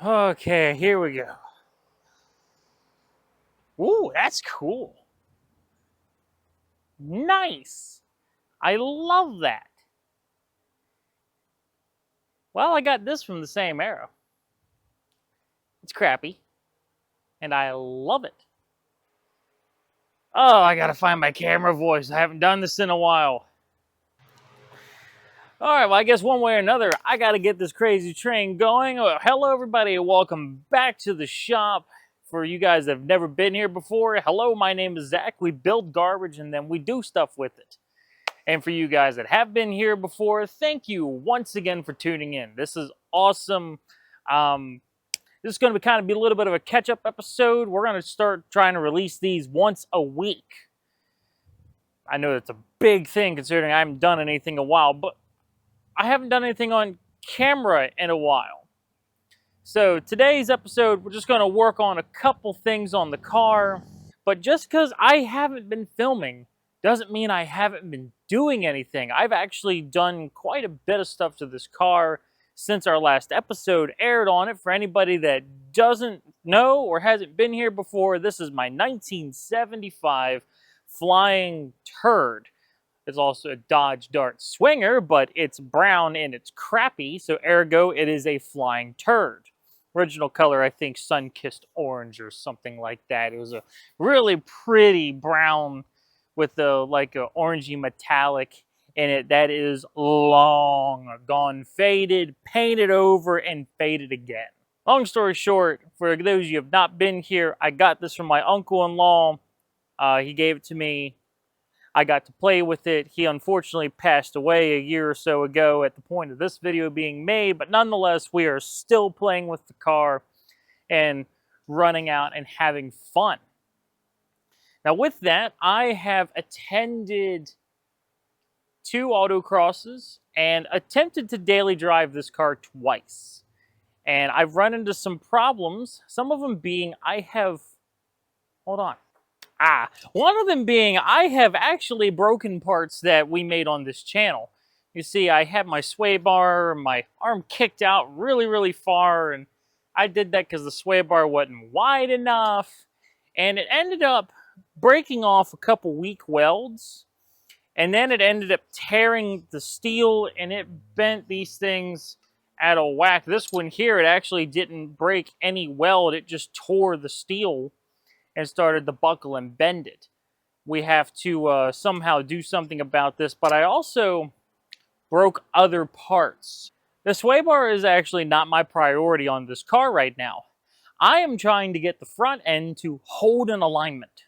Okay, here we go. Ooh, that's cool. Nice. I love that. Well, I got this from the same era. It's crappy, and I love it. Oh, I gotta find my camera voice. I haven't done this in a while. All right, well, I guess one way or another, I gotta get this crazy train going. Well, hello, everybody, and welcome back to the shop. For you guys that have never been here before, hello, my name is Zach. We build garbage, and then we do stuff with it. And for you guys that have been here before, thank you once again for tuning in. This is awesome. This is going to kind of be a little bit of a catch-up episode. We're going to start trying to release these once a week. I know that's a big thing considering I haven't done anything in a while, but I haven't done anything on camera in a while. So today's episode, we're just going to work on a couple things on the car. But just because I haven't been filming doesn't mean I haven't been doing anything. I've actually done quite a bit of stuff to this car since our last episode aired on it. For anybody that doesn't know or hasn't been here before, this is my 1975 Flying Turd. It's also a Dodge Dart Swinger, but it's brown and it's crappy, so ergo it is a Flying Turd. Original color, I think, sun-kissed orange or something like that. It was a really pretty brown with a orangey metallic in it that is long gone faded, painted over, and faded again. Long story short, for those of you who have not been here, I got this from my uncle-in-law. He gave it to me. I got to play with it. He unfortunately passed away a year or so ago at the point of this video being made, but nonetheless, we are still playing with the car and running out and having fun. Now with that, I have attended 2 autocrosses and attempted to daily drive this car twice. And I've run into some problems, some of them being one of them being I have actually broken parts that we made on this channel. You see, I had my sway bar, my arm kicked out really, really far, and I did that because the sway bar wasn't wide enough, and it ended up breaking off a couple weak welds, and then it ended up tearing the steel, and it bent these things out of whack. This one here, it actually didn't break any weld, it just tore the steel and started to buckle and bend it. We have to somehow do something about this, but I also broke other parts. The sway bar is actually not my priority on this car right now. I am trying to get the front end to hold an alignment.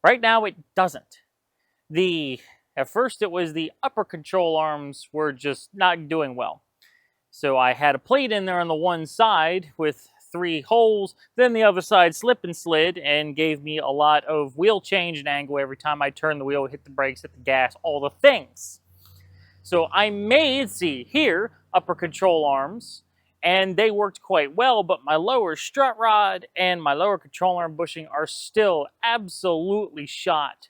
Right now it doesn't. At first it was the upper control arms were just not doing well. So I had a plate in there on the one side with 3 holes, then the other side slip and slid and gave me a lot of wheel change and angle every time I turned the wheel, hit the brakes, hit the gas, all the things. So I made, see here, upper control arms, and they worked quite well, but my lower strut rod and my lower control arm bushing are still absolutely shot,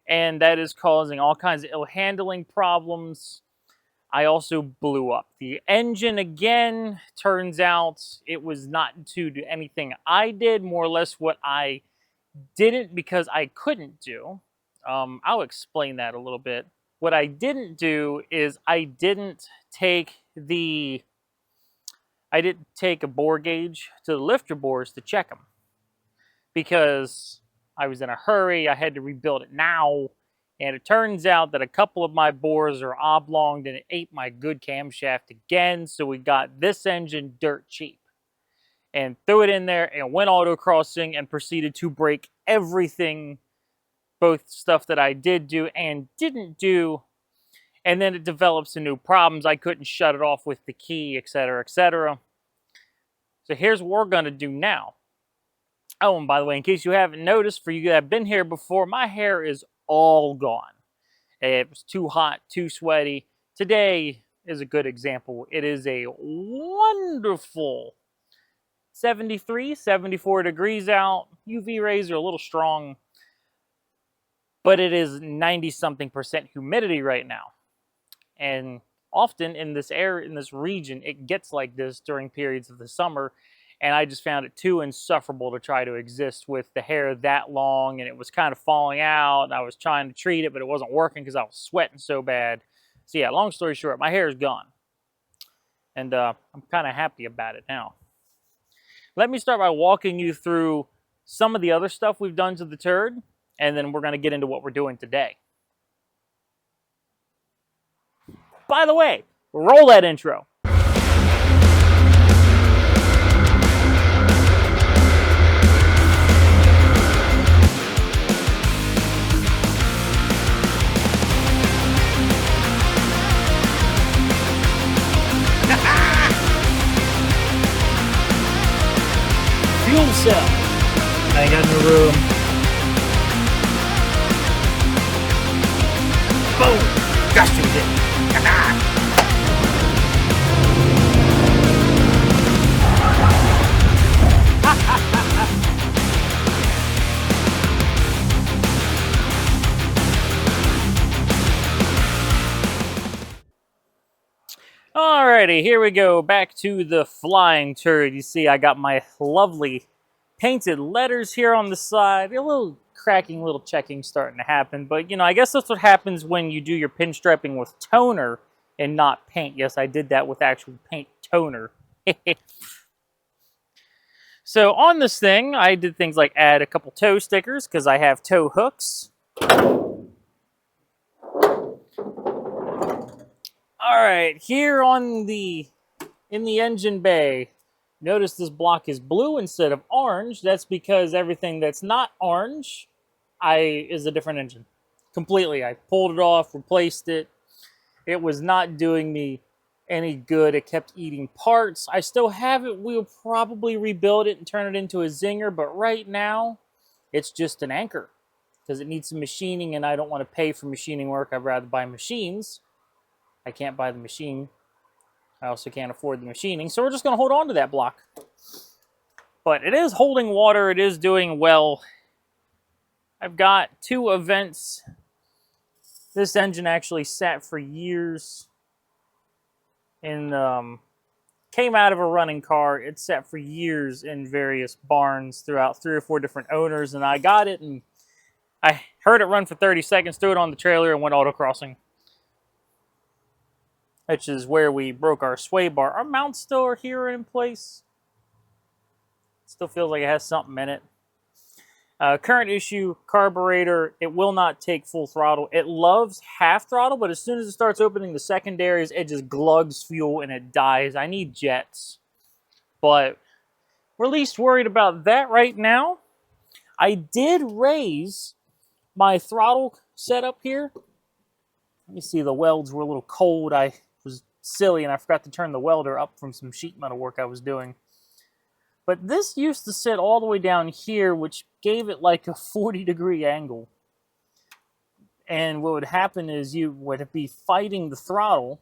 and that is causing all kinds of ill handling problems. I also blew up the engine again. Turns out it was not due to anything I did, more or less what I didn't because I couldn't do. I'll explain that a little bit. What I didn't do is I didn't take a bore gauge to the lifter bores to check them because I was in a hurry. I had to rebuild it now. And it turns out that a couple of my bores are oblonged and it ate my good camshaft again. So we got this engine dirt cheap and threw it in there and went autocrossing and proceeded to break everything, both stuff that I did do and didn't do. And then it developed some new problems. I couldn't shut it off with the key, etc., etc. So here's what we're going to do now. Oh, and by the way, in case you haven't noticed, for you that have been here before, my hair is all gone. It was too hot, too sweaty. Today is a good example. It is a wonderful 73, 74 degrees out. UV rays are a little strong, but it is 90-something% humidity right now. And often in this area, in this region, it gets like this during periods of the summer. And I just found it too insufferable to try to exist with the hair that long, and it was kind of falling out, and I was trying to treat it, but it wasn't working because I was sweating so bad. So yeah, long story short, my hair is gone. And I'm kind of happy about it now. Let me start by walking you through some of the other stuff we've done to the turd, and then we're going to get into what we're doing today. By the way, roll that intro. Fuel cell. I ain't got no room. Boom! Gosh, you did. Alrighty, here we go. Back to the Flying Turd. You see, I got my lovely painted letters here on the side. A little cracking, little checking starting to happen. But, you know, I guess that's what happens when you do your pinstriping with toner and not paint. Yes, I did that with actual paint toner. So on this thing, I did things like add a couple toe stickers because I have toe hooks. All right, here on in the engine bay, notice this block is blue instead of orange. That's because everything that's not orange is a different engine. Completely. I pulled it off, replaced it. It was not doing me any good. It kept eating parts. I still have it. We'll probably rebuild it and turn it into a zinger, but right now it's just an anchor because it needs some machining, and I don't want to pay for machining work. I'd rather buy machines. I can't buy the machine. I also can't afford the machining, so we're just going to hold on to that block. But it is holding water. It is doing well. I've got 2 events. This engine actually sat for years in, came out of a running car. It sat for years in various barns throughout 3 or 4 different owners, and I got it, and I heard it run for 30 seconds, threw it on the trailer, and went autocrossing, which is where we broke our sway bar. Our mounts still are here in place. Still feels like it has something in it. Current issue, carburetor, it will not take full throttle. It loves half throttle, but as soon as it starts opening the secondaries, it just glugs fuel and it dies. I need jets. But we're least worried about that right now. I did raise my throttle setup here. Let me see, the welds were a little cold. I was silly and I forgot to turn the welder up from some sheet metal work I was doing. But this used to sit all the way down here, which gave it like a 40-degree angle. And what would happen is you would be fighting the throttle.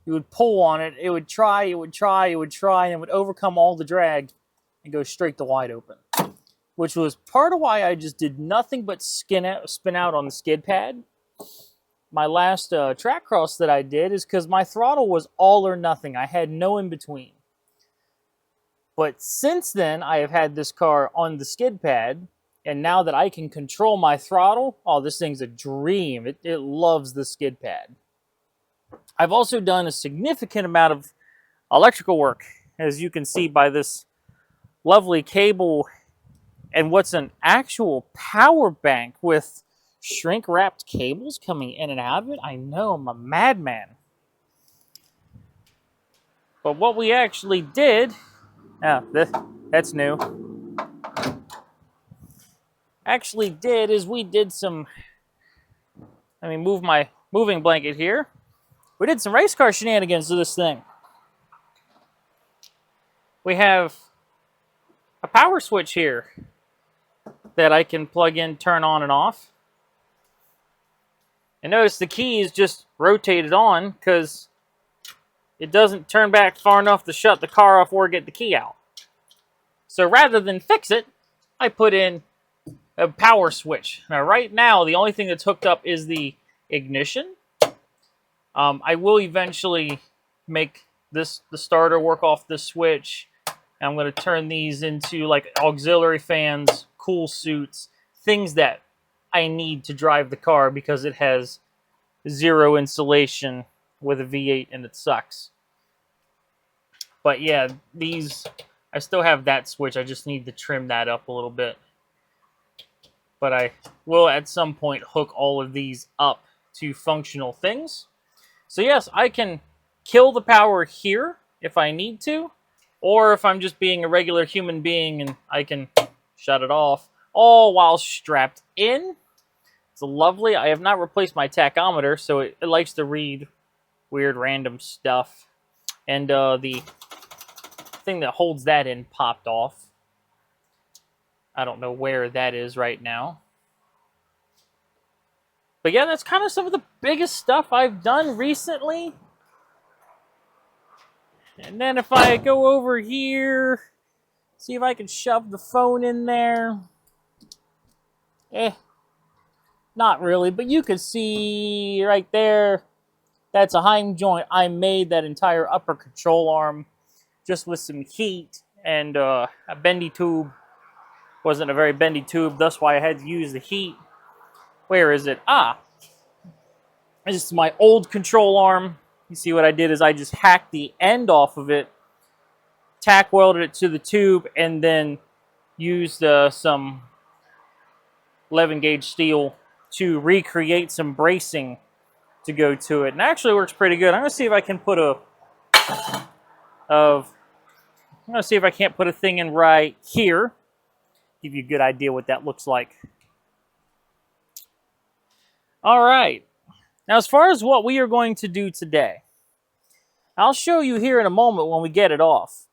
You would pull on it. It would try, and it would overcome all the drag and go straight to wide open. Which was part of why I just did nothing but spin out on the skid pad. My last track cross that I did is because my throttle was all or nothing. I had no in between. But since then, I have had this car on the skid pad, and now that I can control my throttle, oh, this thing's a dream. It loves the skid pad. I've also done a significant amount of electrical work, as you can see by this lovely cable and what's an actual power bank with shrink-wrapped cables coming in and out of it. I know, I'm a madman. But what we actually did... that's new. Actually did is we did some... Let me move my moving blanket here. We did some race car shenanigans to this thing. We have a power switch here that I can plug in, turn on and off. And notice the key is just rotated on because it doesn't turn back far enough to shut the car off or get the key out. So rather than fix it, I put in a power switch. Now right now, the only thing that's hooked up is the ignition. I will eventually make the starter work off this switch. I'm going to turn these into like auxiliary fans, cool suits, things that I need to drive the car because it has zero insulation with a V8 and it sucks. But yeah, these, I still have that switch. I just need to trim that up a little bit. But I will at some point hook all of these up to functional things. So yes, I can kill the power here if I need to, or if I'm just being a regular human being and I can shut it off, all while strapped in. It's lovely. I have not replaced my tachometer, so it likes to read weird random stuff. And the thing that holds that in popped off. I don't know where that is right now. But yeah, that's kind of some of the biggest stuff I've done recently. And then if I go over here, see if I can shove the phone in there. Not really, but you can see right there, that's a Heim joint. I made that entire upper control arm just with some heat and a bendy tube. Wasn't a very bendy tube, that's why I had to use the heat. Where is it? This is my old control arm. You see what I did is I just hacked the end off of it, tack welded it to the tube, and then used some 11 gauge steel to recreate some bracing to go to it. And it actually works pretty good. I'm gonna see if I can put I'm gonna see if I can't put a thing in right here. Give you a good idea what that looks like. All right. Now, as far as what we are going to do today, I'll show you here in a moment when we get it off.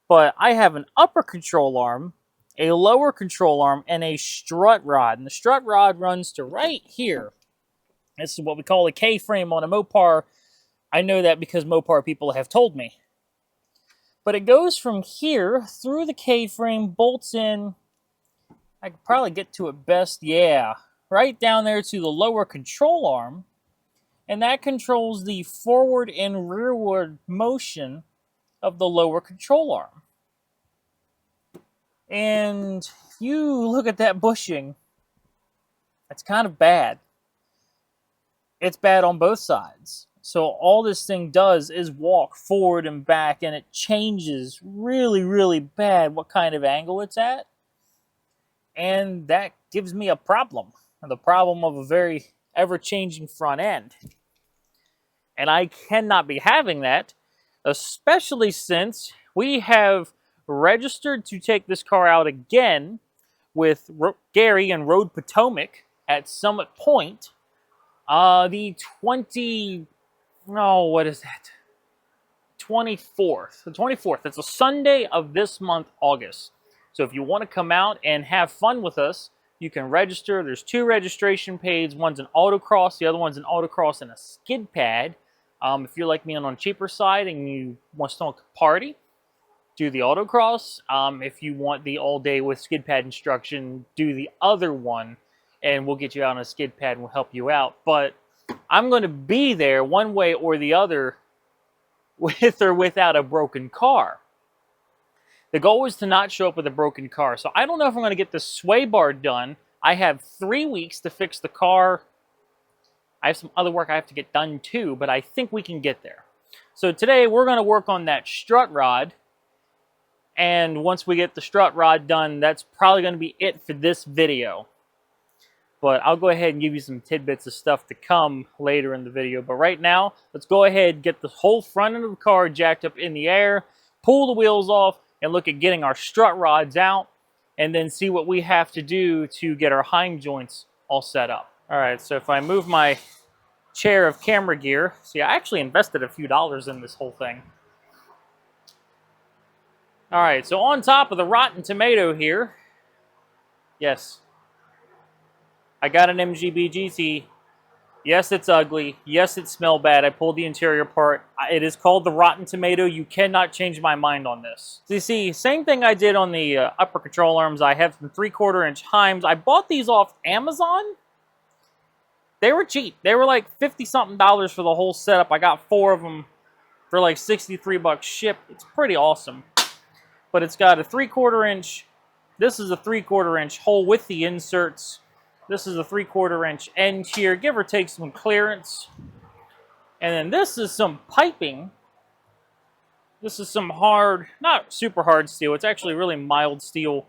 But I have an upper control arm, a lower control arm, and a strut rod. And the strut rod runs to right here. This is what we call a K-frame on a Mopar. I know that because Mopar people have told me. But it goes from here through the K-frame, bolts in. I could probably get to it best, yeah. Right down there to the lower control arm. And that controls the forward and rearward motion of the lower control arm. And if you look at that bushing, it's kind of bad. It's bad on both sides. So all this thing does is walk forward and back, and it changes really, really bad what kind of angle it's at. And that gives me a problem. The problem of a very ever-changing front end. And I cannot be having that, especially since we have registered to take this car out again with Gary and Road Potomac at Summit Point. The 24th. The 24th. It's a Sunday of this month, August. So if you want to come out and have fun with us, you can register. There's 2 registration pages. One's an autocross. The other one's an autocross and a skid pad. If you're like me on the cheaper side and you want to party, do the autocross. If you want the all day with skid pad instruction, do the other one, and we'll get you out on a skid pad and we'll help you out. But I'm going to be there one way or the other with or without a broken car. The goal is to not show up with a broken car. So I don't know if I'm going to get the sway bar done. I have 3 weeks to fix the car. I have some other work I have to get done too, but I think we can get there. So today we're going to work on that strut rod. And once we get the strut rod done, that's probably going to be it for this video. But I'll go ahead and give you some tidbits of stuff to come later in the video. But right now, let's go ahead and get the whole front end of the car jacked up in the air, pull the wheels off, and look at getting our strut rods out, and then see what we have to do to get our Heim joints all set up. All right, so if I move my chair of camera gear, see, I actually invested a few dollars in this whole thing. All right, so on top of the Rotten Tomato here, yes, I got an MGB GT. Yes, it's ugly. Yes, it smells bad. I pulled the interior apart. It is called the Rotten Tomato. You cannot change my mind on this. So you see, same thing I did on the upper control arms. I have some 3/4 inch Heims. I bought these off Amazon. they were cheap. They were like $50-something for the whole setup. I got 4 of them for like 63 bucks shipped. It's pretty awesome. But it's got a 3/4 inch. This is a 3/4 inch hole with the inserts. This is a 3/4 inch end here, give or take some clearance. And then this is some piping. This is some hard, not super hard steel. It's actually really mild steel,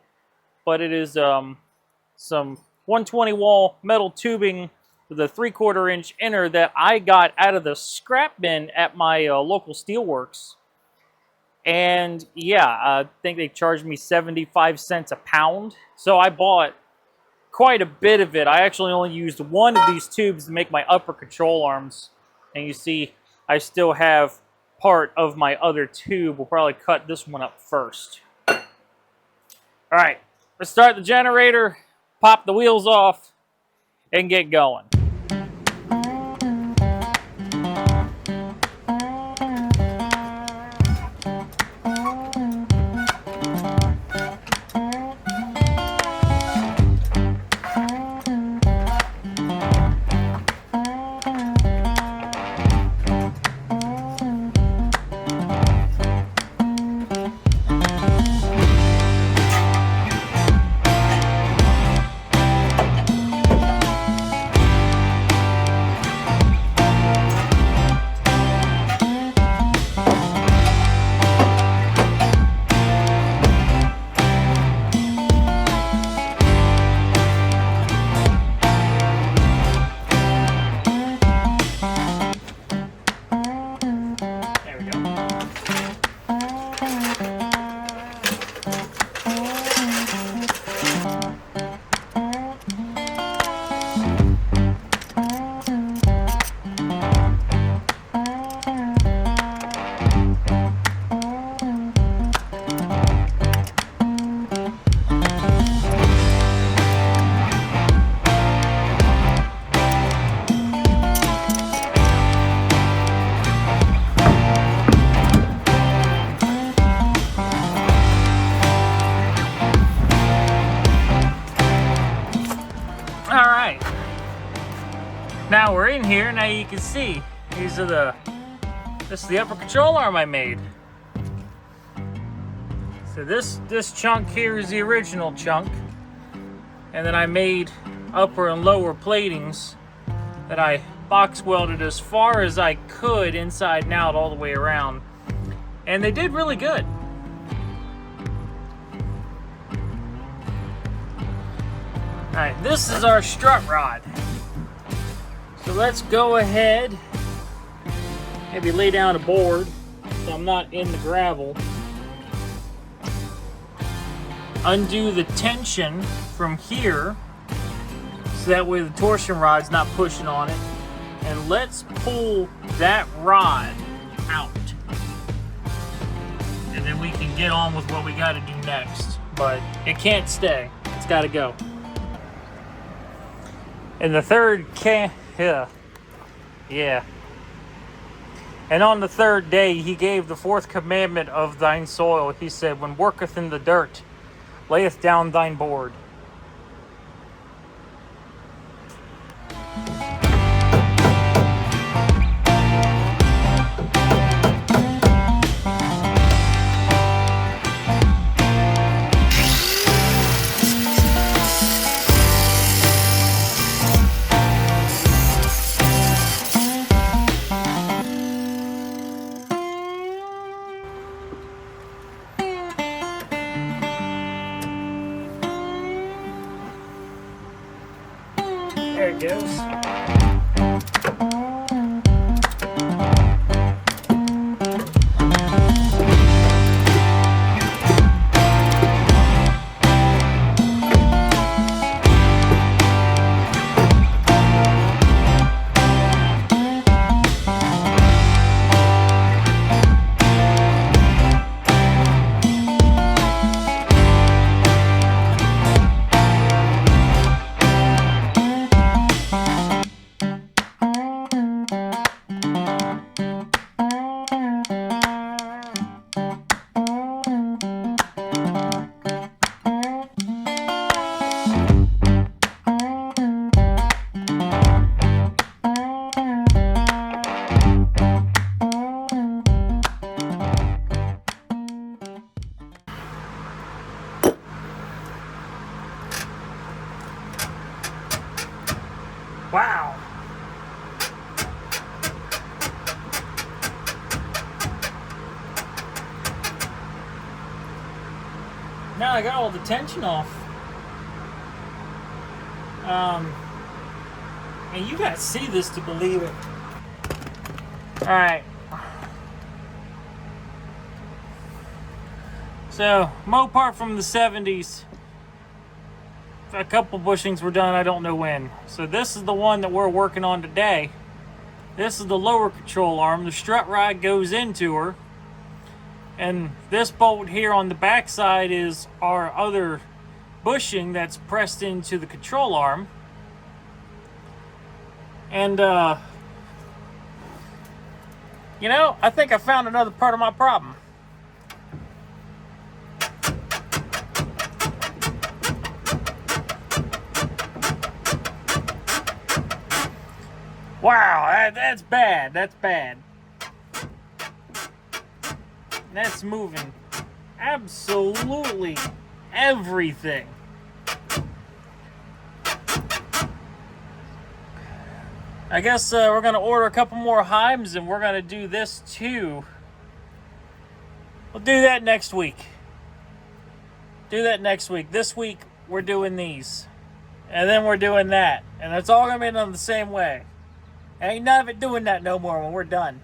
but it is some 120 wall metal tubing with a 3/4 inch inner that I got out of the scrap bin at my local steelworks. And yeah, I think they charged me 75 cents a pound. So I bought quite a bit of it. I actually only used one of these tubes to make my upper control arms. And you see, I still have part of my other tube. We'll probably cut this one up first. All right, let's start the generator, pop the wheels off, and get going. Now we're in here. Now you can see this is the upper control arm I made. So this chunk here is the original chunk, and then I made upper and lower platings that I box welded as far as I could inside and out all the way around, and they did really good. All right, this is our strut rod. So let's go ahead, maybe lay down a board so I'm not in the gravel. Undo the tension from here so that way the torsion rod's not pushing on it. And let's pull that rod out. And then we can get on with what we got to do next. But it can't stay. It's got to go. And the third yeah. And on the third day, he gave the fourth commandment of thine soil. He said, when worketh in the dirt, layeth down thine board. There it goes. Now I got all the tension off. And you gotta see this to believe it. Alright. So, Mopar from the 70s. A couple bushings were done, I don't know when. So this is the one that we're working on today. This is the lower control arm. The strut rod goes into her. And this bolt here on the back side is our other bushing that's pressed into the control arm. And, you know, I think I found another part of my problem. Wow, that's bad. That's bad. That's moving absolutely everything. I guess we're going to order a couple more Heims and we're going to do this too. We'll do that next week. Do that next week. This week we're doing these. And then we're doing that. And it's all going to be done the same way. Ain't none of it doing that no more when we're done.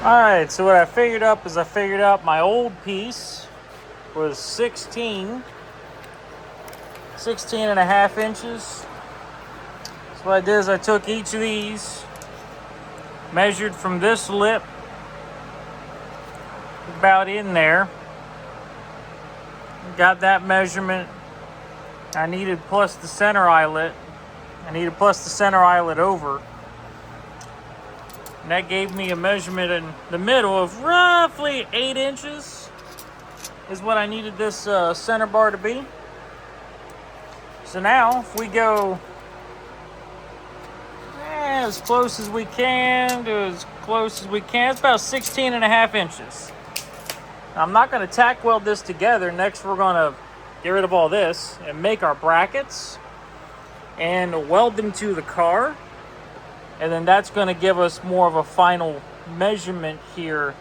Alright, so what I figured up is my old piece was 16 and a half inches. So what I did is I took each of these, measured from this lip about in there, got that measurement I needed plus the center eyelet. I needed plus the center eyelet over. And that gave me a measurement in the middle of roughly 8 inches is what I needed this center bar to be. So now, if we go as close as we can to as close as we can, it's about 16 and a half inches. Now, I'm not going to tack weld this together. Next, we're going to get rid of all this and make our brackets and weld them to the car. And then that's going to give us more of a final measurement here,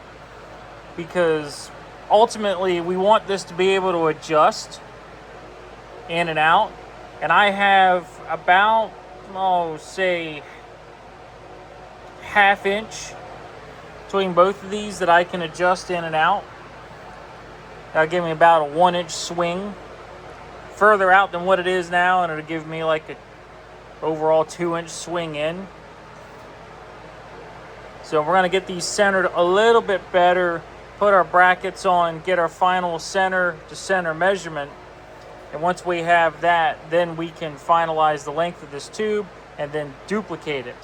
because ultimately we want this to be able to adjust in and out. And I have about, say, ½ inch between both of these that I can adjust in and out. That'll give me about a 1 inch swing further out than what it is now, and it'll give me like a overall 2 inch swing in. So we're going to get these centered a little bit better, put our brackets on, get our final center to center measurement. And once we have that, then we can finalize the length of this tube and then duplicate it.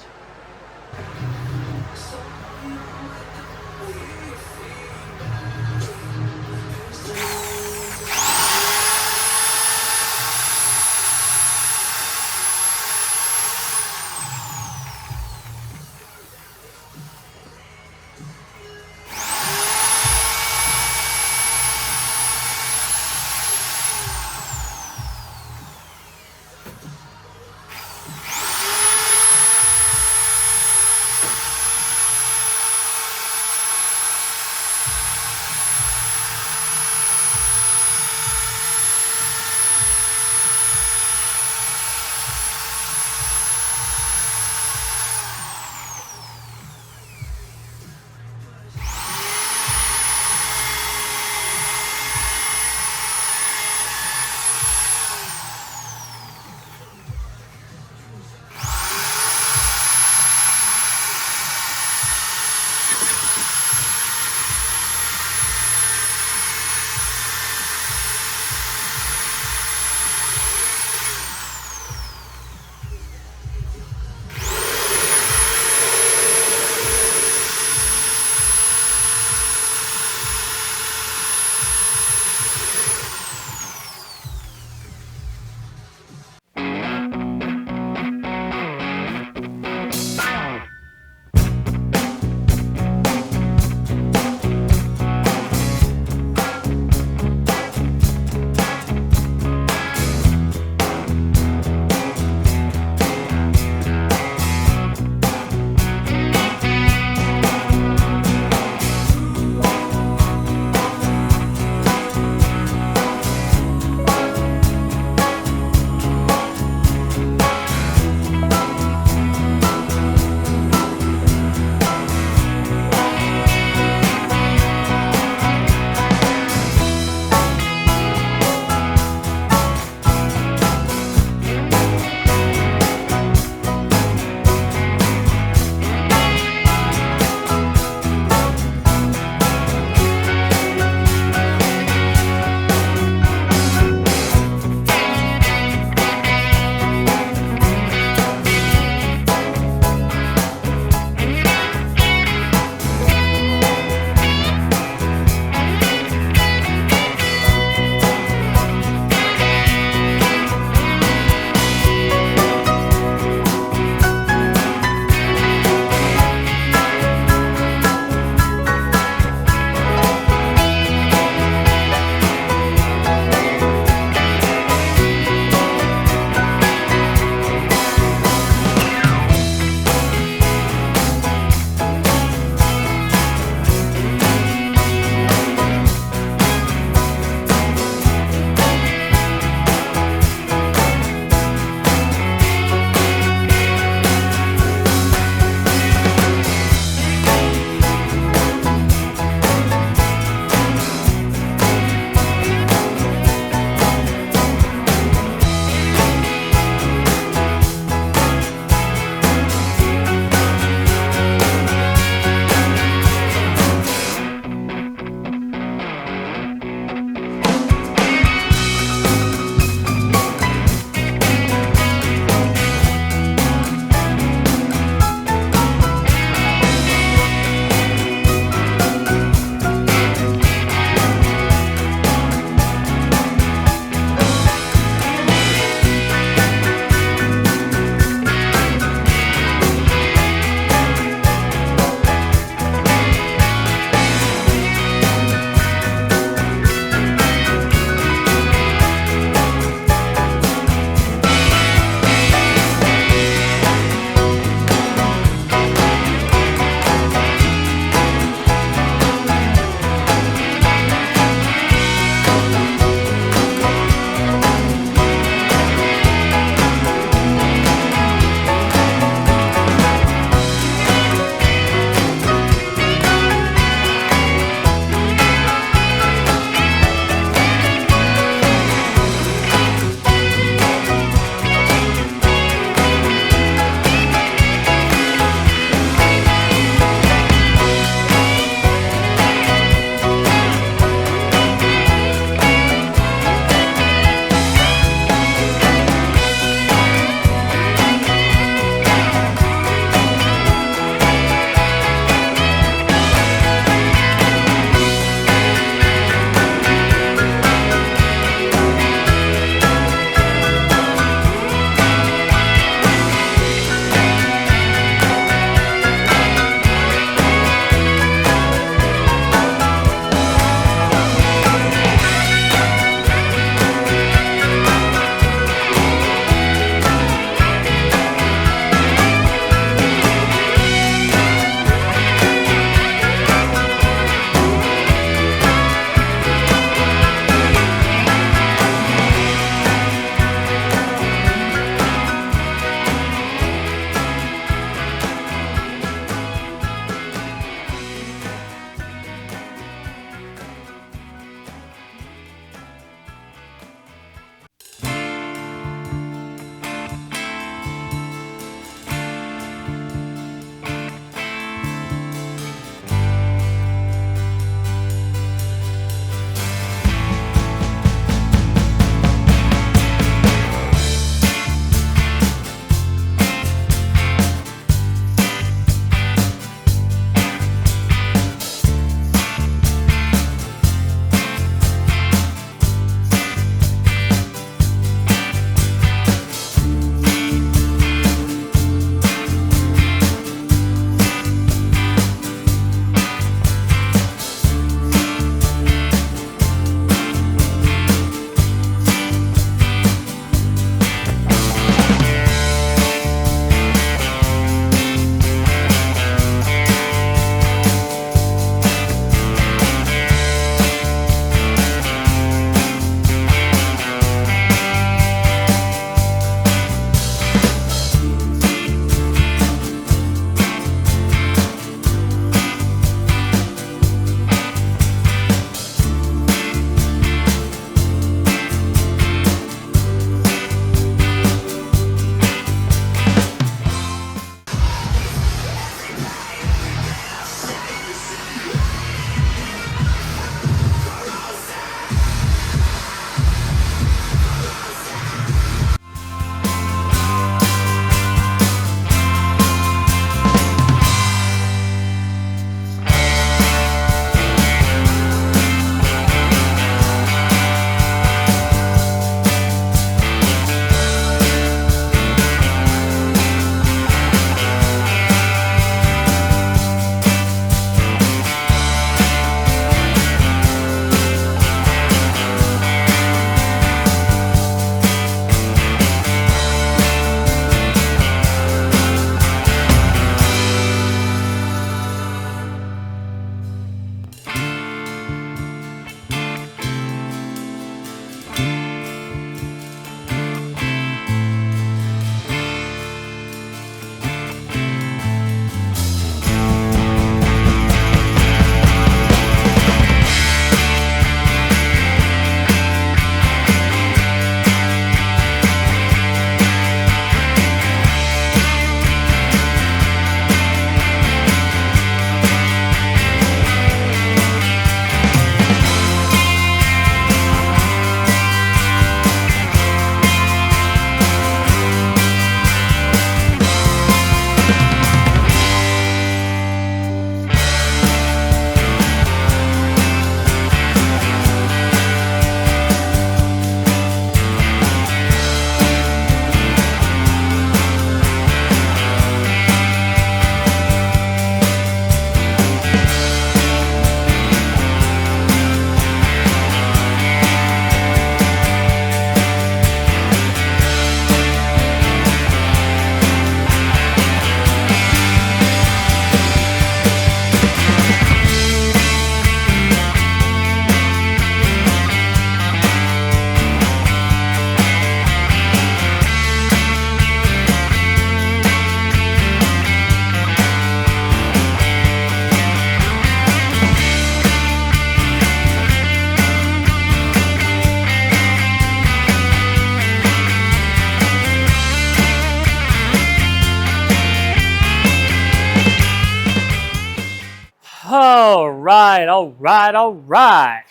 all right.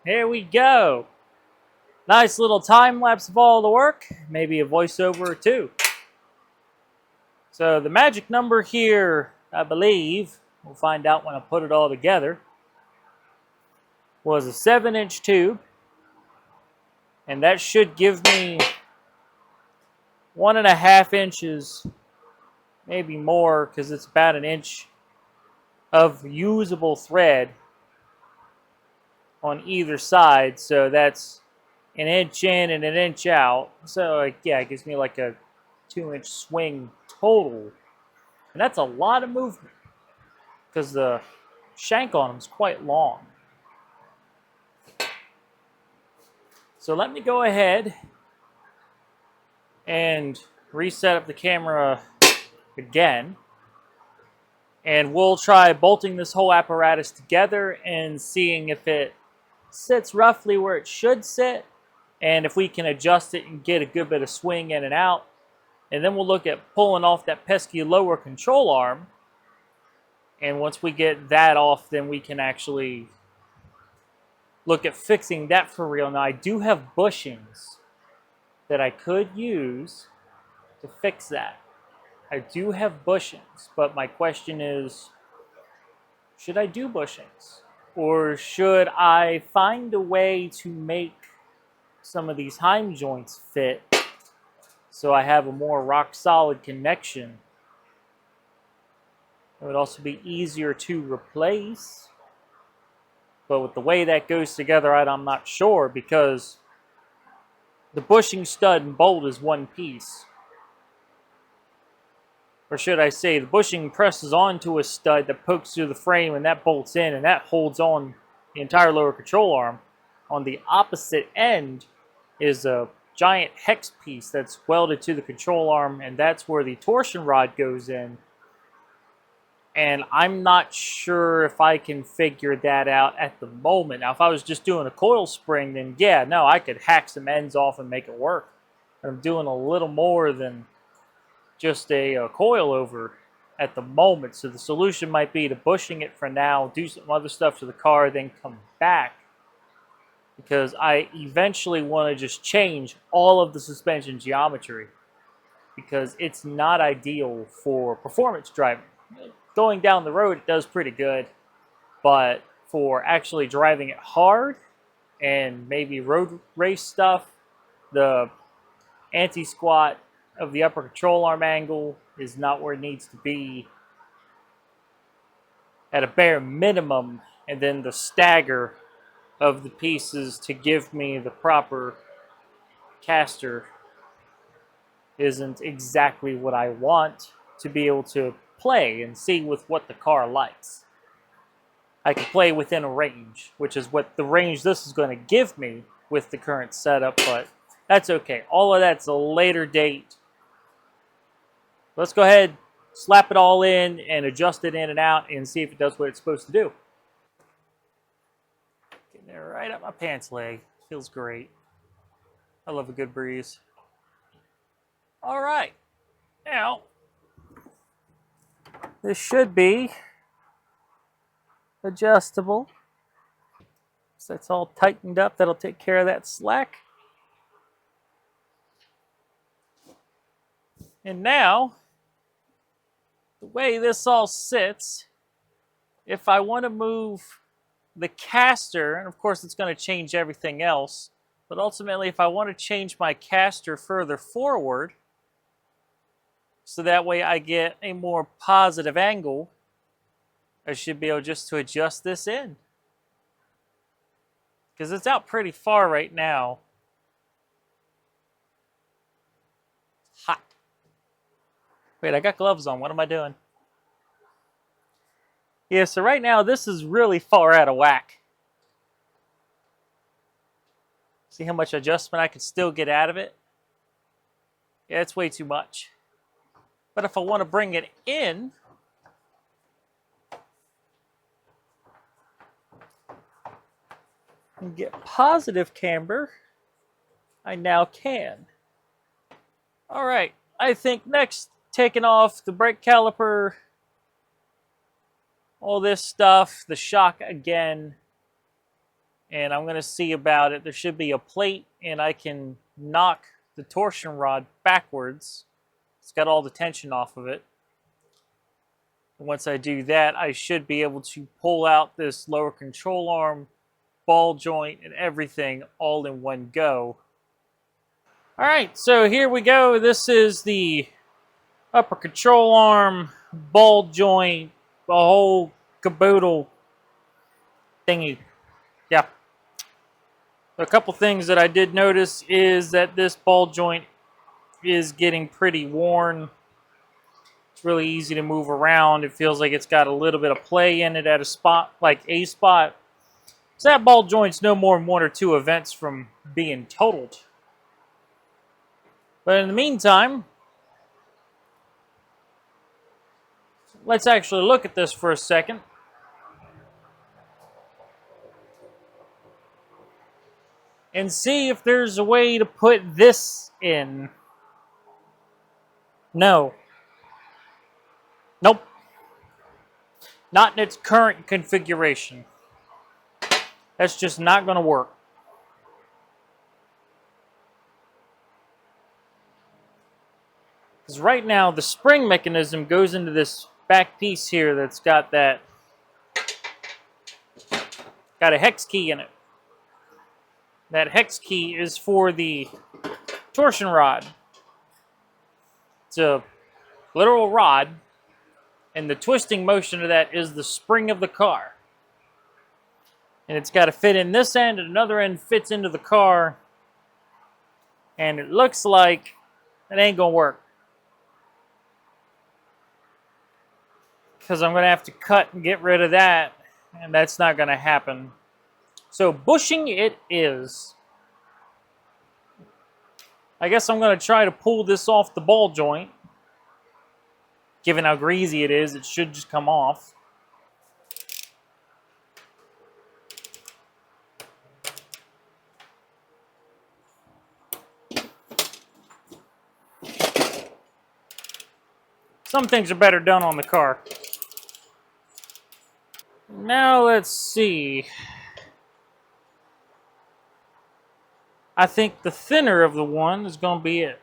Here we go. Nice little time lapse of all the work. Maybe a voiceover or two. So the magic number here, I believe, we'll find out when I put it all together, was a 7-inch tube. And that should give me 1.5 inches, maybe more, because it's about an inch of usable thread on either side. So that's an inch in and an inch out. So yeah, it gives me like a 2-inch swing total. And that's a lot of movement because the shank on them is quite long. So let me go ahead and reset up the camera again. And we'll try bolting this whole apparatus together and seeing if it sits roughly where it should sit, and if we can adjust it and get a good bit of swing in and out. And then we'll look at pulling off that pesky lower control arm. And once we get that off, then we can actually look at fixing that for real. Now, I do have bushings that I could use to fix that. I do have bushings, but my question is, should I do bushings? Or should I find a way to make some of these heim joints fit so I have a more rock-solid connection? It would also be easier to replace. But with the way that goes together, I'm not sure, because the bushing stud and bolt is one piece. Or should I say, the bushing presses onto a stud that pokes through the frame, and that bolts in, and that holds on the entire lower control arm. On the opposite end is a giant hex piece that's welded to the control arm, and that's where the torsion rod goes in. And I'm not sure if I can figure that out at the moment. Now, if I was just doing a coil spring, then yeah, no, I could hack some ends off and make it work. But I'm doing a little more than just a coil over at the moment. So the solution might be to bushing it for now, do some other stuff to the car, then come back. Because I eventually want to just change all of the suspension geometry, because it's not ideal for performance driving. Going down the road, it does pretty good, but for actually driving it hard and maybe road race stuff, the anti-squat of the upper control arm angle is not where it needs to be at a bare minimum, and then the stagger of the pieces to give me the proper caster isn't exactly what I want to be able to play and see with what the car likes. I can play within a range, which is what the range this is going to give me with the current setup, but that's okay. All of that's a later date. Let's go ahead, slap it all in, and adjust it in and out and see if it does what it's supposed to do. Getting there right up my pants leg. Feels great. I love a good breeze. All right. Now, this should be adjustable. So it's all tightened up. That'll take care of that slack. And now, the way this all sits, if I want to move the caster, and of course it's going to change everything else, but ultimately if I want to change my caster further forward, so that way I get a more positive angle, I should be able just to adjust this in. Because it's out pretty far right now. It's hot. Wait, I got gloves on. What am I doing? Yeah, so right now this is really far out of whack. See how much adjustment I can still get out of it? Yeah, it's way too much. But if I want to bring it in, and get positive camber, I now can. All right, I think next, taking off the brake caliper all this stuff, the shock again, and I'm going to see about it. There should be a plate, and I can knock the torsion rod backwards. It's got all the tension off of it. And once I do that, I should be able to pull out this lower control arm, ball joint, and everything all in one go. All right, so here we go. This is the upper control arm, ball joint, the whole caboodle thingy. Yeah. A couple things that I did notice is that this ball joint is getting pretty worn. It's really easy to move around. It feels like it's got a little bit of play in it at a spot, like a spot. So that ball joint's no more than 1 or 2 events from being totaled. But in the meantime, let's actually look at this for a second. And see if there's a way to put this in. No. Nope. Not in its current configuration. That's just not going to work. Because right now, the spring mechanism goes into this back piece here that's got a hex key in it. That hex key is for the torsion rod. It's a literal rod, and the twisting motion of that is the spring of the car. And it's got to fit in this end, and another end fits into the car, and it looks like it ain't going to work. Because I'm going to have to cut and get rid of that, and that's not going to happen. So bushing it is. I guess I'm going to try to pull this off the ball joint. Given how greasy it is, it should just come off. Some things are better done on the car. Now let's see. I think the thinner of the one is going to be it.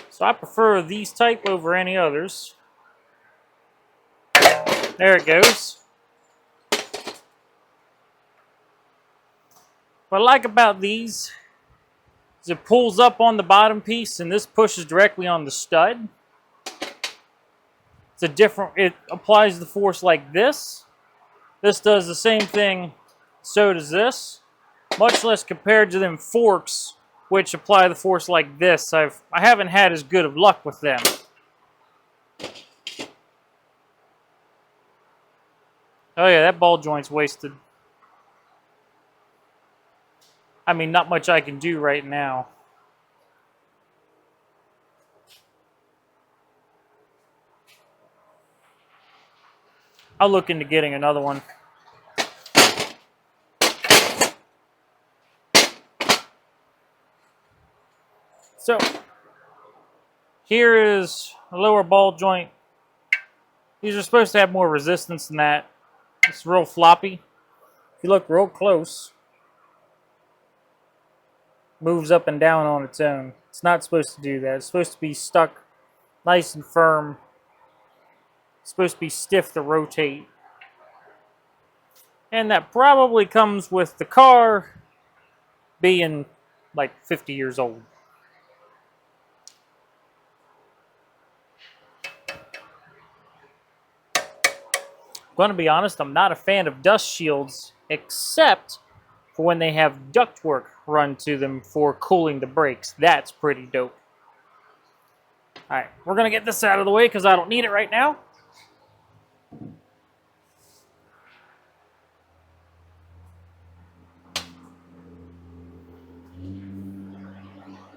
So I prefer these type over any others. There it goes. What I like about these is it pulls up on the bottom piece, and this pushes directly on the stud. It applies the force like this. This does the same thing, so does this. Much less compared to them forks, which apply the force like this. I haven't had as good of luck with them. Oh yeah, that ball joint's wasted. I mean, not much I can do right now. I'll look into getting another one. So, here is a lower ball joint. These are supposed to have more resistance than that. It's real floppy. If you look real close, it moves up and down on its own. It's not supposed to do that. It's supposed to be stuck nice and firm. It's supposed to be stiff to rotate. And that probably comes with the car being like 50 years old. I'm going to be honest, I'm not a fan of dust shields, except for when they have ductwork run to them for cooling the brakes. That's pretty dope. Alright, we're going to get this out of the way because I don't need it right now.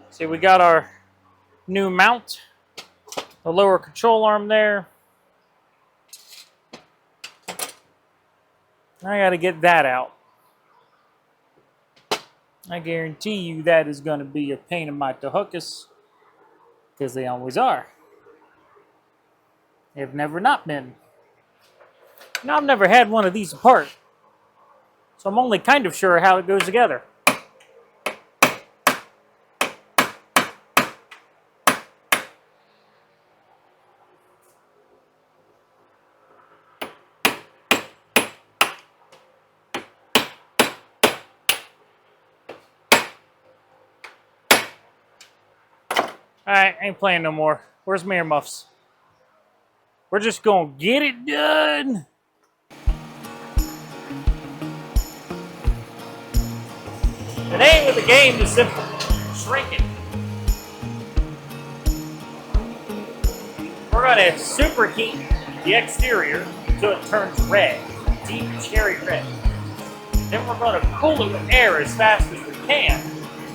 See, we got our new mount, the lower control arm there. I got to get that out. I guarantee you that is going to be a pain in my tuchus, because they always are. They've never not been. Now, I've never had one of these apart, so I'm only kind of sure how it goes together. Alright, ain't playing no more. Where's my earmuffs? We're just gonna get it done! The name of the game is simple. Shrink it. We're gonna superheat the exterior so it turns red. Deep cherry red. Then we're gonna cool it with air as fast as we can.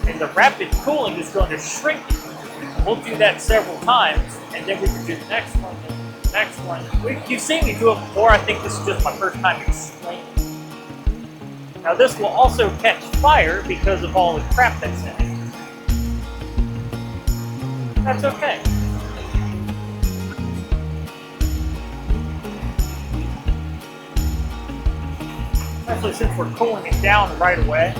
And the rapid cooling is going to shrink it. We'll do that several times, and then we can do the next one, and the next one. You've seen me do it before. I think this is just my first time explaining. Now this will also catch fire because of all the crap that's in it. That's okay. Especially since we're cooling it down right away.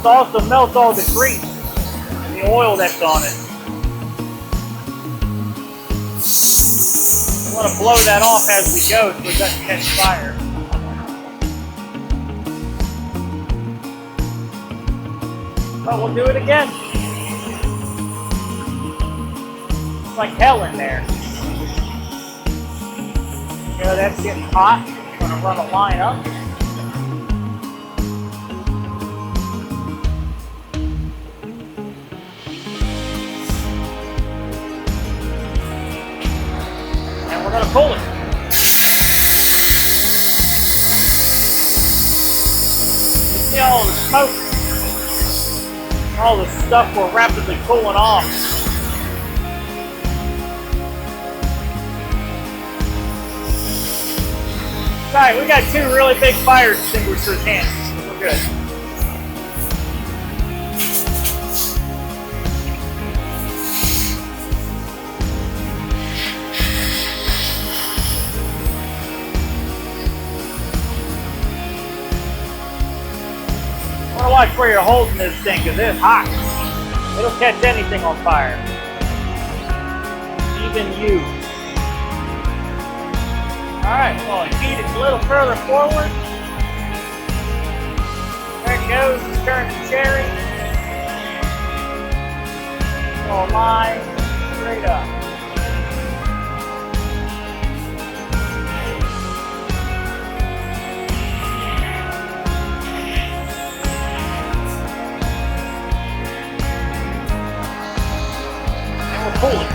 Also melt all the grease and the oil that's on it. We want to blow that off as we go so it doesn't catch fire. But we'll do it again. It's like hell in there. You know, that's getting hot. I'm going to run a line up. We're going to pull it. You see all the smoke, all the stuff we're rapidly cooling off. Alright, we got two really big fire extinguishers hands. We're good. Watch where you're holding this thing, because it's hot. It'll catch anything on fire. Even you. Alright, well, heat it a little further forward. There it goes, it's turning cherry. Little line, straight up. Pull it.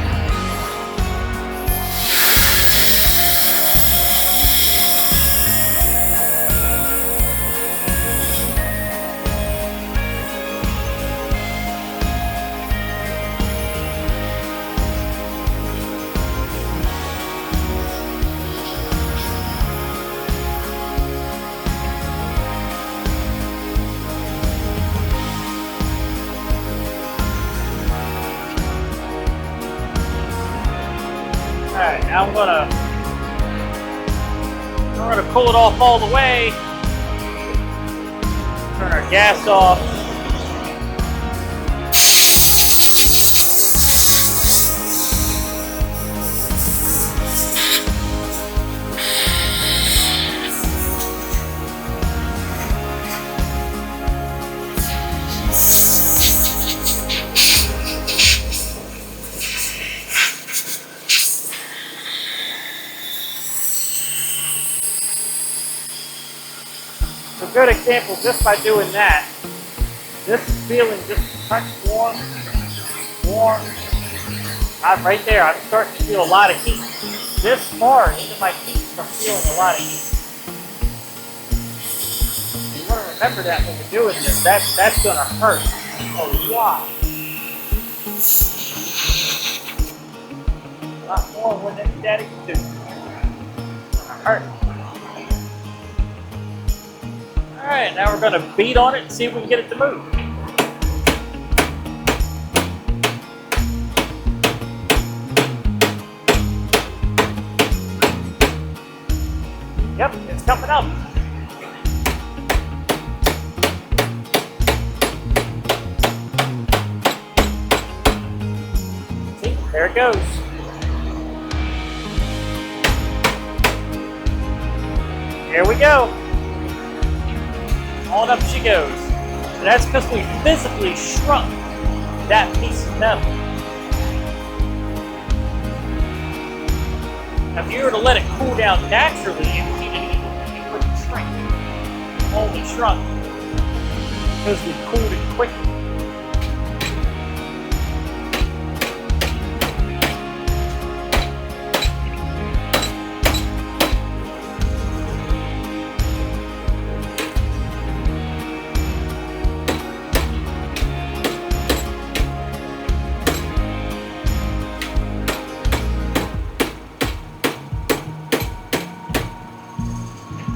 Alright, now we're gonna pull it off all the way. Turn our gas off. A good example, just by doing that, this is feeling just a touch warm. Right there, I'm starting to feel a lot of heat. This far into my feet, I'm feeling a lot of heat. You want to remember that when you're doing this. That's going to hurt a lot. A lot more than any daddy can do. It's going to hurt. Alright, now we're going to beat on it and see if we can get it to move. Yep, it's coming up. See, there it goes. There we go. On up she goes. And that's because we physically shrunk that piece of metal. Now, if you were to let it cool down naturally, it wouldn't shrink. It only shrunk because we cooled it quickly.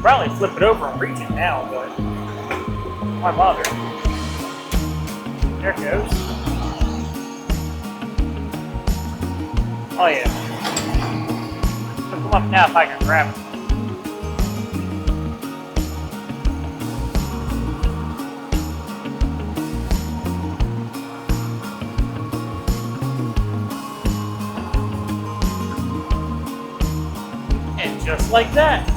Probably flip it over and reach it now, but why bother? There it goes. Oh yeah. It'll come up now if I can grab it. And just like that.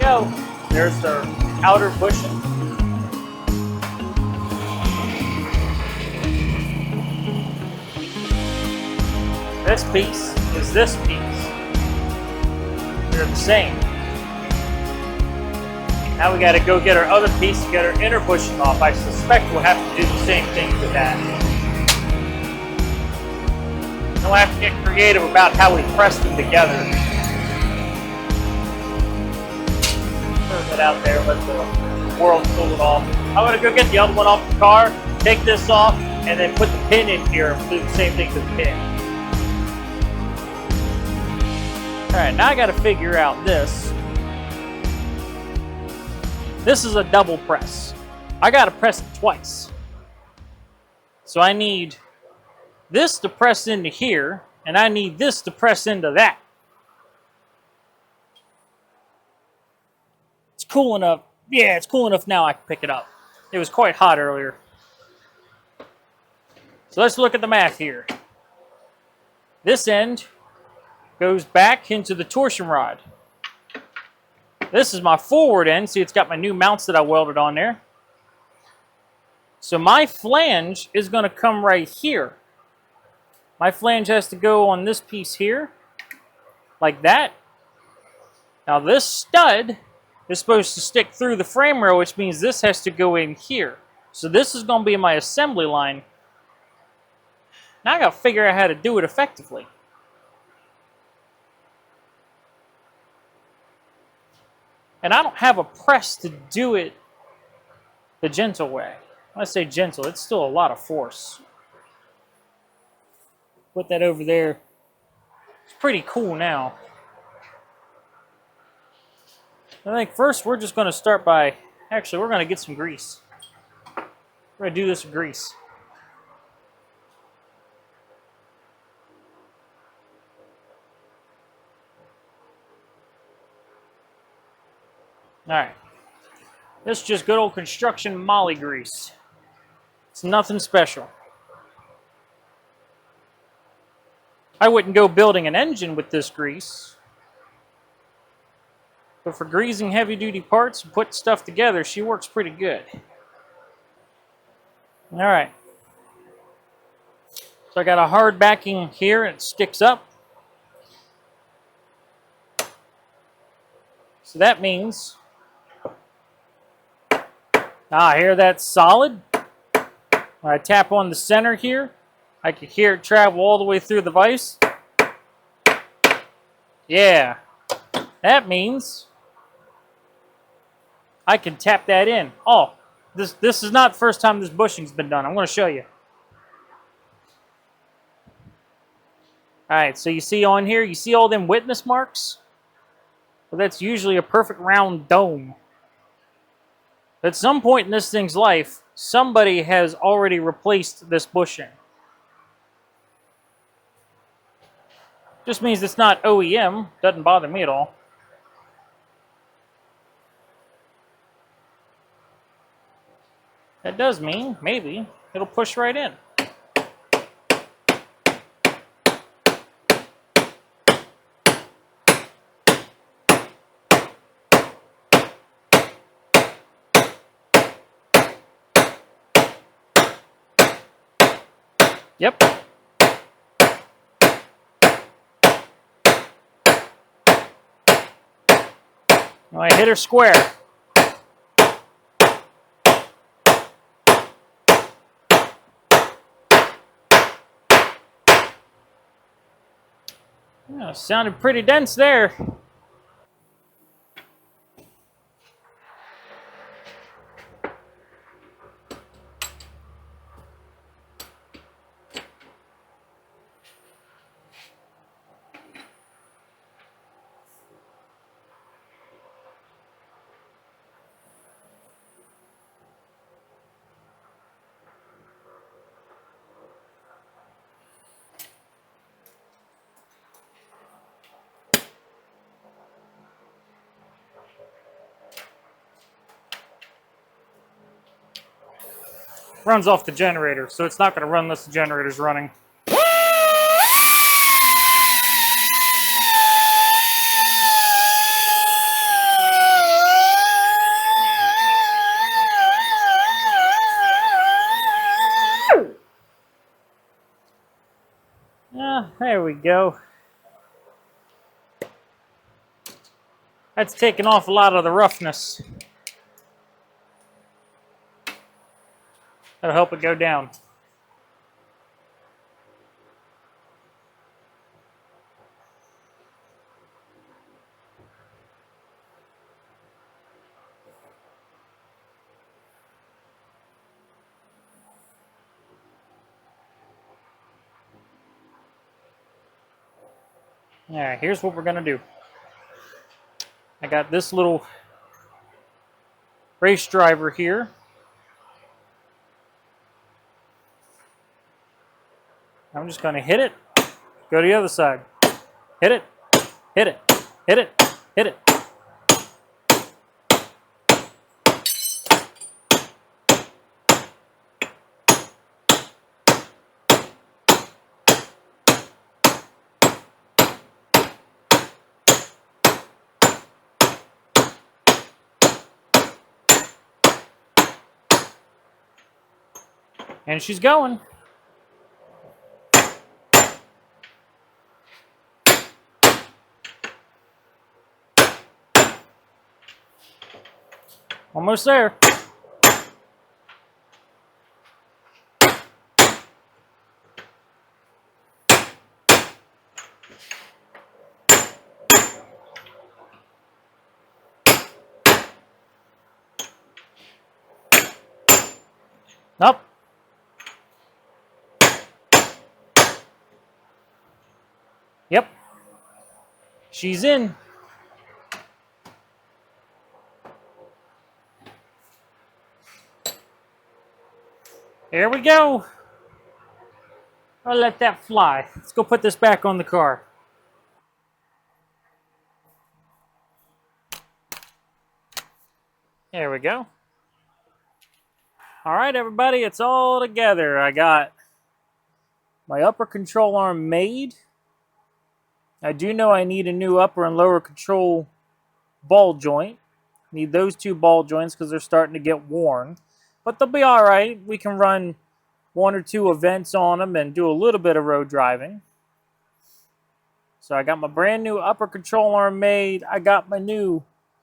Go. There's the outer bushing. This piece is this piece. They're the same. Now we got to go get our other piece to get our inner bushing off. I suspect we'll have to do the same thing with that. Then we'll have to get creative about how we press them together. It out there, let the world pull it off. I'm going to go get the other one off the car, take this off, and then put the pin in here and do the same thing to the pin. Alright, now I got to figure out this. This is a double press. I got to press it twice. So I need this to press into here, and I need this to press into that. Cool enough. Yeah, it's cool enough now I can pick it up. It was quite hot earlier. So let's look at the math here. This end goes back into the torsion rod. This is my forward end. See, it's got my new mounts that I welded on there. So my flange is going to come right here. My flange has to go on this piece here, like that. Now this stud is supposed to stick through the frame rail, which means this has to go in here. So this is going to be my assembly line. Now I got to figure out how to do it effectively. And I don't have a press to do it the gentle way. When I say gentle, it's still a lot of force. Put that over there. It's pretty cool now. I think first we're just going to start by, actually we're going to get some grease. We're going to do this with grease. All right. This is just good old construction molly grease. It's nothing special. I wouldn't go building an engine with this grease. But for greasing heavy-duty parts and putting stuff together, she works pretty good. All right. So I got a hard backing here, and it sticks up. So that means, here that's solid. When I tap on the center here, I can hear it travel all the way through the vise. Yeah, that means I can tap that in. Oh, this is not the first time this bushing's been done. I'm going to show you. All right, so you see on here, you see all them witness marks? Well, that's usually a perfect round dome. At some point in this thing's life, somebody has already replaced this bushing. Just means it's not OEM. Doesn't bother me at all. That does mean, maybe, it'll push right in. Yep. I hit her square. Yeah, sounded pretty dense there. Runs off the generator, so it's not going to run unless the generator's running. There we go. That's taken off a lot of the roughness. That'll help it go down. All right, here's what we're going to do. I got this little race driver here. I'm just going to hit it, go to the other side. Hit it, hit it, hit it, hit it. And she's going. Almost there. Nope. Yep. She's in. There we go. I'll let that fly. Let's go put this back on the car. There we go. All right, everybody, it's all together. I got my upper control arm made. I do know I need a new upper and lower control ball joint. Need those two ball joints because they're starting to get worn. But they'll be all right. We can run one or two events on them and do a little bit of road driving. So I got my brand new upper control arm made. I got my new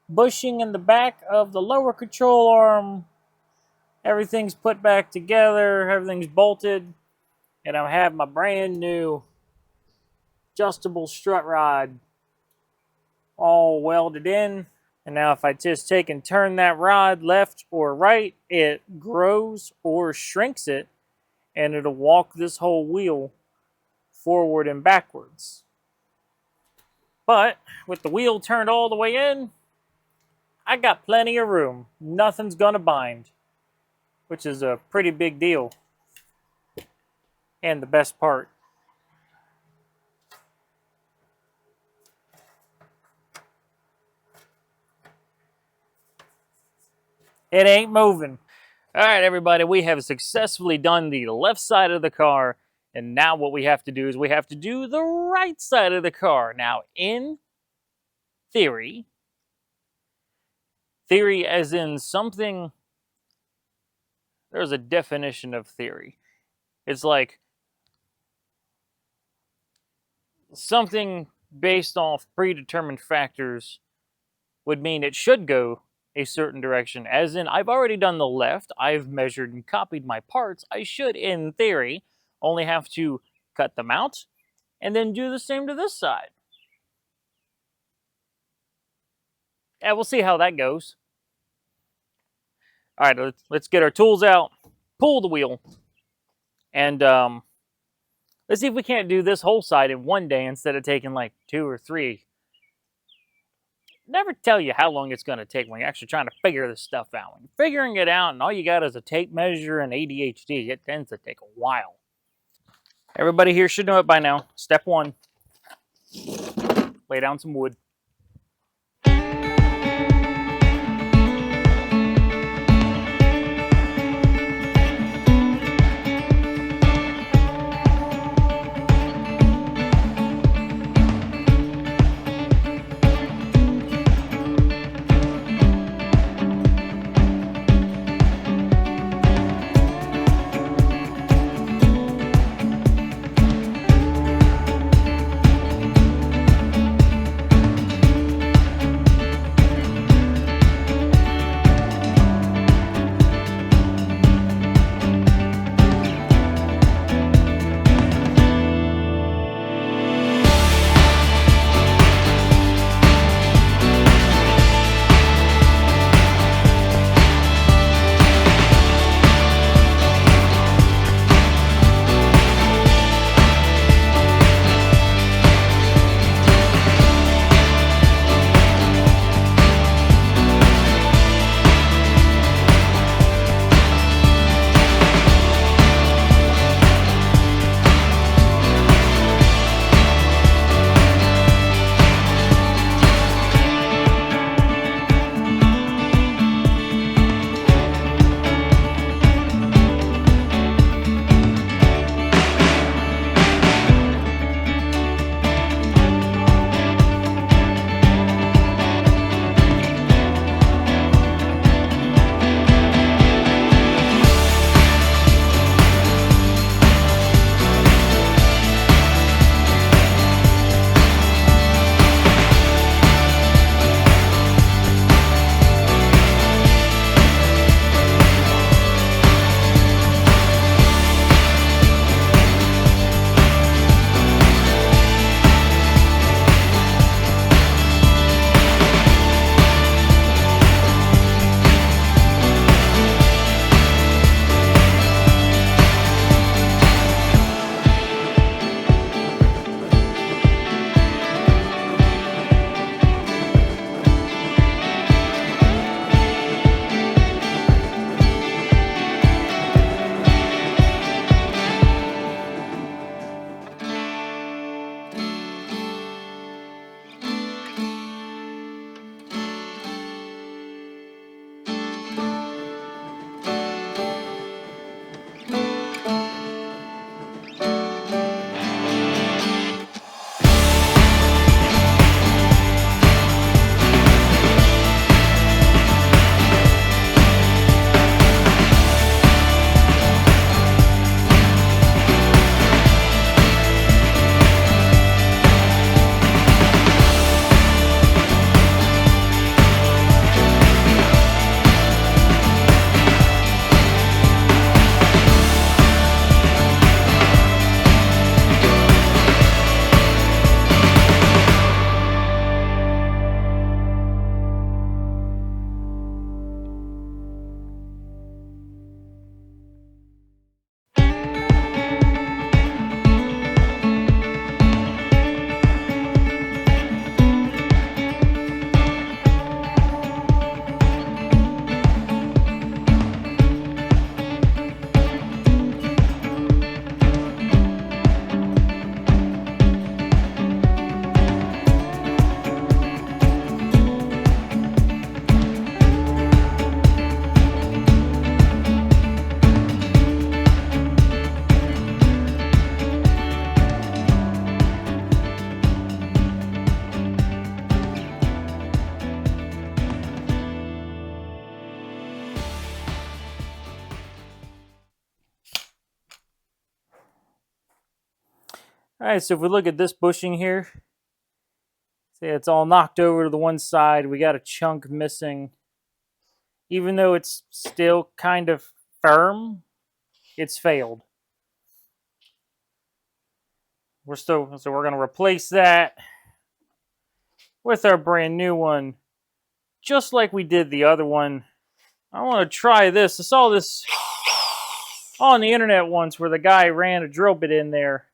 bushing in the back of the lower control arm. Everything's put back together. Everything's bolted. And I have my brand new adjustable strut rod all welded in. And now if I just take and turn that rod left or right, it grows or shrinks it, and it'll walk this whole wheel forward and backwards. But with the wheel turned all the way in, I got plenty of room. Nothing's gonna bind, which is a pretty big deal. And the best part. It ain't moving. All right, everybody, we have successfully done the left side of the car, and now what we have to do is we have to do the right side of the car. Now, in theory as in something, there's a definition of theory. It's like something based off predetermined factors would mean it should go a certain direction. As in, I've already done the left, I've measured and copied my parts. I should, in theory, only have to cut them out and then do the same to this side. And we'll see how that goes. All right, let's get our tools out, pull the wheel, and let's see if we can't do this whole side in one day instead of taking like 2 or 3. Never tell you how long it's going to take when you're actually trying to figure this stuff out. When you're figuring it out and all you got is a tape measure and ADHD, it tends to take a while. Everybody here should know it by now. Step 1, lay down some wood. All right, so if we look at this bushing here, see it's all knocked over to the one side. We got a chunk missing. Even though it's still kind of firm, it's failed. So we're going to replace that with our brand new one, just like we did the other one. I want to try this. I saw this on the internet once where the guy ran a drill bit in there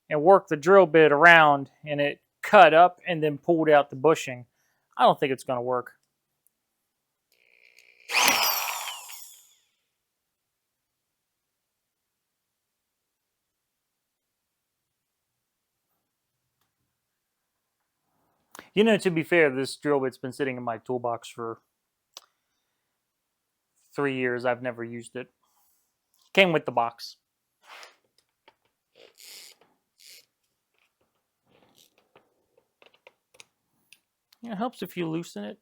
and worked the drill bit around, and it cut up and then pulled out the bushing. I don't think it's going to work. You know, to be fair, this drill bit's been sitting in my toolbox for 3 years. I've never used it. Came with the box. It helps if you loosen it.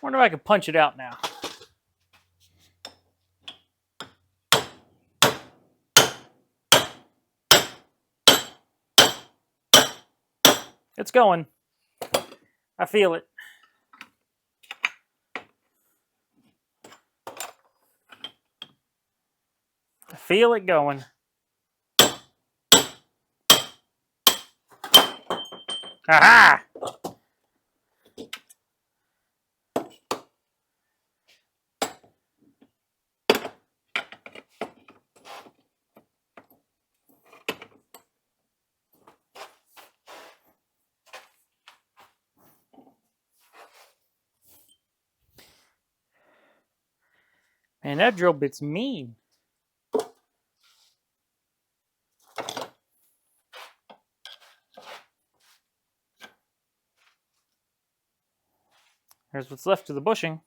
Wonder if I could punch it out now. It's going. I feel it. I feel it going. Aha! Man, that drill bit's mean. Here's what's left of the bushing.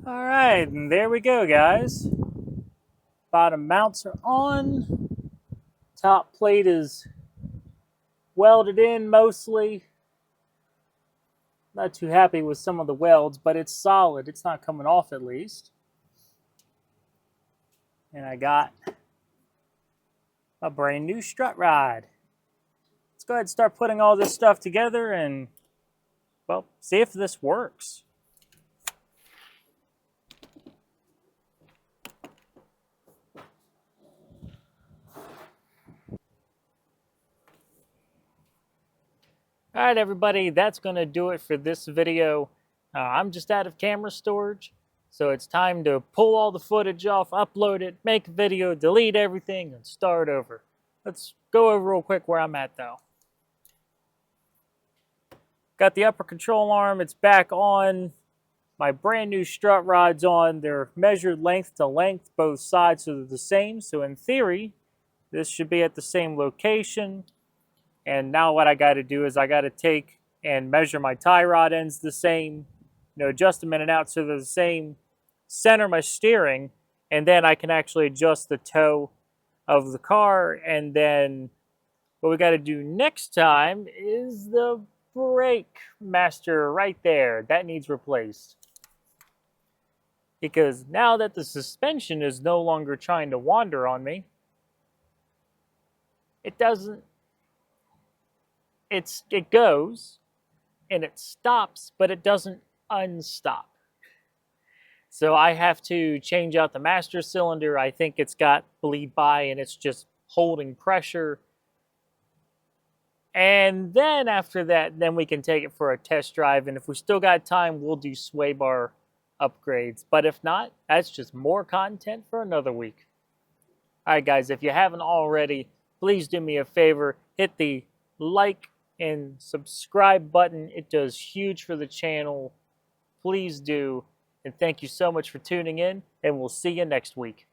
All right, and there we go, guys. Bottom mounts are on. Top plate is welded in mostly. Not too happy with some of the welds, but it's solid. It's not coming off at least. And I got a brand new strut rod. Let's go ahead and start putting all this stuff together and, well, see if this works. All right, everybody, that's going to do it for this video. I'm just out of camera storage, so it's time to pull all the footage off, upload it, make a video, delete everything, and start over. Let's go over real quick where I'm at, though. Got the upper control arm. It's back on. My brand new strut rod's on. They're measured length to length, both sides, so they're the same. So in theory, this should be at the same location. And now what I got to do is I got to take and measure my tie rod ends the same, adjust them in and out so they're the same, center my steering, and then I can actually adjust the toe of the car. And then what we got to do next time is the brake master right there. That needs replaced. Because now that the suspension is no longer trying to wander on me, it doesn't. It goes and it stops, but it doesn't unstop. So I have to change out the master cylinder. I think it's got bleed by and it's just holding pressure. And then after that, then we can take it for a test drive. And if we still got time, we'll do sway bar upgrades. But if not, that's just more content for another week. All right, guys, if you haven't already, please do me a favor. Hit the like and subscribe button. It does huge for the channel. Please do. And thank you so much for tuning in, and we'll see you next week.